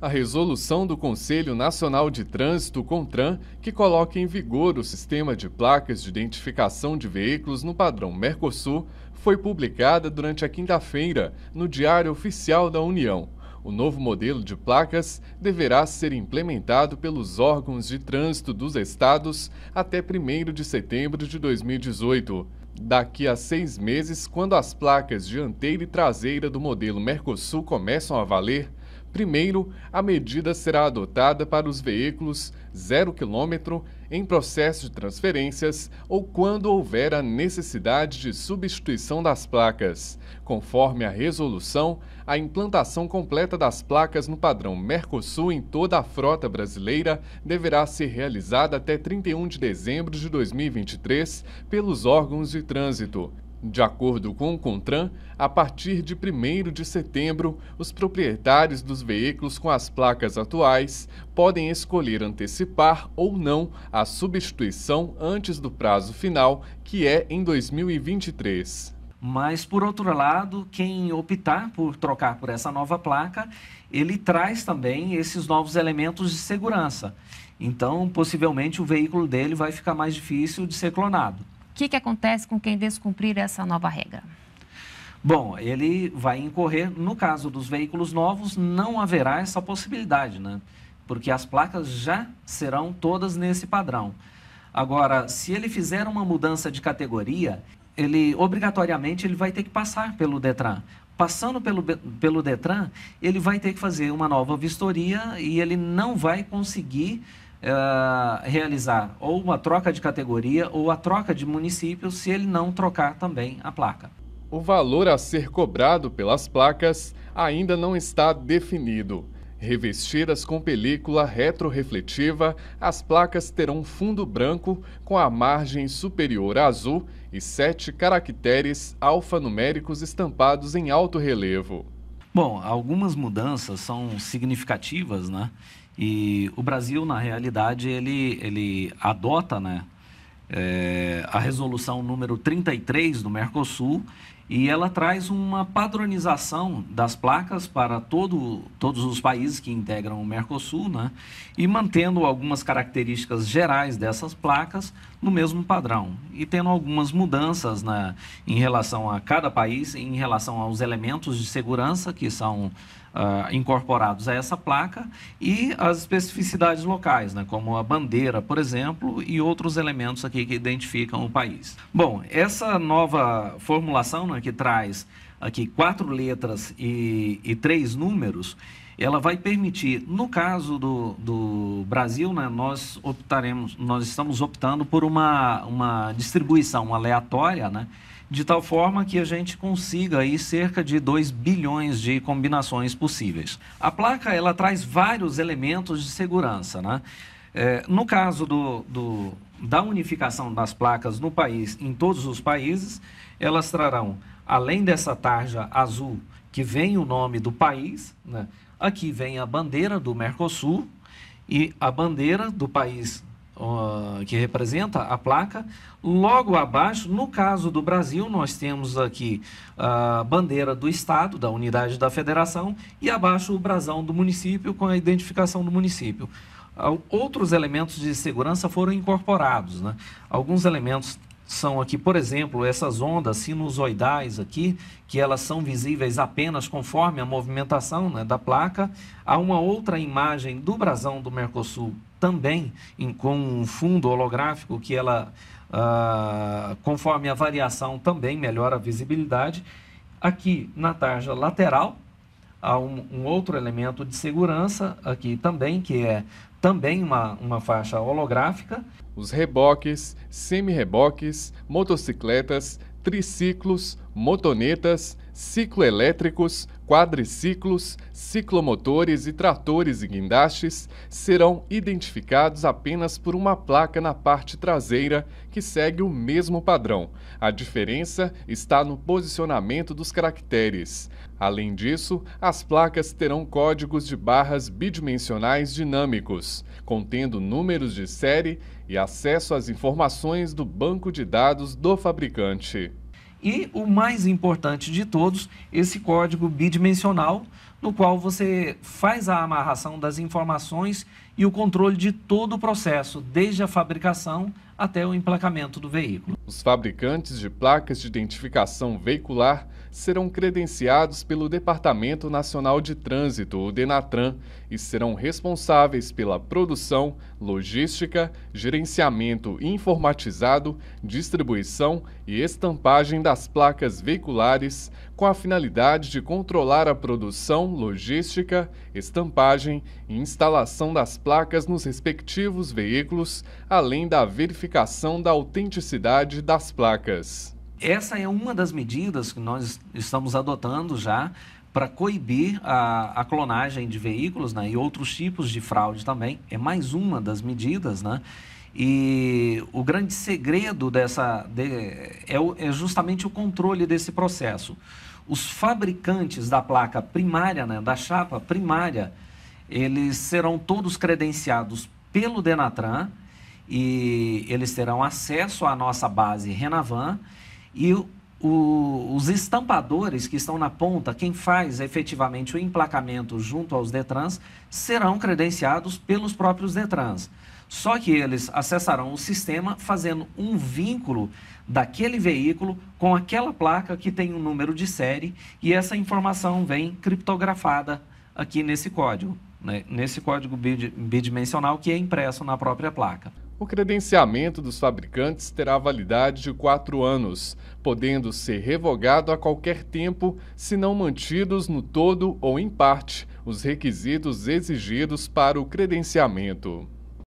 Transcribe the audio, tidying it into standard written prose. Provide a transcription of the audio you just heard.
A resolução do Conselho Nacional de Trânsito, CONTRAN, que coloca em vigor o sistema de placas de identificação de veículos no padrão Mercosul, foi publicada durante a quinta-feira no Diário Oficial da União. O novo modelo de placas deverá ser implementado pelos órgãos de trânsito dos estados até 1º de setembro de 2018. Daqui a 6 meses, quando as placas dianteira e traseira do modelo Mercosul começam a valer, primeiro, a medida será adotada para os veículos 0 km em processo de transferências ou quando houver a necessidade de substituição das placas. Conforme a resolução, a implantação completa das placas no padrão Mercosul em toda a frota brasileira deverá ser realizada até 31 de dezembro de 2023 pelos órgãos de trânsito. De acordo com o CONTRAN, a partir de 1º de setembro, os proprietários dos veículos com as placas atuais podem escolher antecipar ou não a substituição antes do prazo final, que é em 2023. Mas, por outro lado, quem optar por trocar por essa nova placa, ele traz também esses novos elementos de segurança. Então, possivelmente, o veículo dele vai ficar mais difícil de ser clonado. O que acontece com quem descumprir essa nova regra? Bom, ele vai incorrer, no caso dos veículos novos, não haverá essa possibilidade, né? Porque as placas já serão todas nesse padrão. Agora, se ele fizer uma mudança de categoria, ele obrigatoriamente vai ter que passar pelo Detran. Passando pelo Detran, ele vai ter que fazer uma nova vistoria e ele não vai conseguir realizar ou uma troca de categoria ou a troca de município se ele não trocar também a placa. O valor a ser cobrado pelas placas ainda não está definido. Revestidas com película retrorefletiva, as placas terão fundo branco com a margem superior azul e 7 caracteres alfanuméricos estampados em alto relevo. Bom, algumas mudanças são significativas, né? E o Brasil, na realidade, ele adota, né, a resolução número 33 do Mercosul e ela traz uma padronização das placas para todos os países que integram o Mercosul, né, e mantendo algumas características gerais dessas placas no mesmo padrão e tendo algumas mudanças, né, em relação a cada país, em relação aos elementos de segurança que são incorporados a essa placa e as especificidades locais, né, como a bandeira, por exemplo, e outros elementos aqui que identificam o país. Bom, essa nova formulação, né, que traz aqui 4 letras e 3 números, ela vai permitir, no caso do Brasil, né, nós estamos optando por uma distribuição aleatória, né, de tal forma que a gente consiga aí cerca de 2 bilhões de combinações possíveis. A placa, ela traz vários elementos de segurança, né? No caso da unificação das placas no país, em todos os países, elas trarão, além dessa tarja azul, que vem o nome do país, né? Aqui vem a bandeira do Mercosul e a bandeira do país que representa a placa. Logo abaixo, no caso do Brasil, nós temos aqui a bandeira do estado, da unidade da federação, e abaixo o brasão do município com a identificação do município. Outros elementos de segurança foram incorporados, né? Alguns elementos são aqui, por exemplo, essas ondas sinusoidais aqui, que elas são visíveis apenas conforme a movimentação, né, da placa. Há uma outra imagem do brasão do Mercosul também com um fundo holográfico que ela, conforme a variação, também melhora a visibilidade. Aqui na tarja lateral há um outro elemento de segurança aqui também, que é também uma faixa holográfica. Os reboques, semi-reboques, motocicletas, triciclos, motonetas, cicloelétricos, quadriciclos, ciclomotores e tratores e guindastes serão identificados apenas por uma placa na parte traseira que segue o mesmo padrão. A diferença está no posicionamento dos caracteres. Além disso, as placas terão códigos de barras bidimensionais dinâmicos, contendo números de série e acesso às informações do banco de dados do fabricante. E o mais importante de todos, esse código bidimensional no qual você faz a amarração das informações e o controle de todo o processo, desde a fabricação até o emplacamento do veículo. Os fabricantes de placas de identificação veicular serão credenciados pelo Departamento Nacional de Trânsito, o DENATRAN, e serão responsáveis pela produção, logística, gerenciamento informatizado, distribuição e estampagem das placas veiculares, com a finalidade de controlar a produção, logística, estampagem e instalação das placas nos respectivos veículos, além da verificação da autenticidade das placas. Essa é uma das medidas que nós estamos adotando já para coibir a clonagem de veículos, né, e outros tipos de fraude também. É mais uma das medidas, né? E o grande segredo é justamente o controle desse processo. Os fabricantes da placa primária, né, da chapa primária, eles serão todos credenciados pelo DENATRAN e eles terão acesso à nossa base Renavan. E os estampadores que estão na ponta, quem faz efetivamente o emplacamento junto aos DETRANs, serão credenciados pelos próprios DETRANs. Só que eles acessarão o sistema fazendo um vínculo daquele veículo com aquela placa que tem um número de série, e essa informação vem criptografada aqui nesse código, né? Nesse código bidimensional que é impresso na própria placa. O credenciamento dos fabricantes terá validade de 4 anos, podendo ser revogado a qualquer tempo se não mantidos no todo ou em parte os requisitos exigidos para o credenciamento.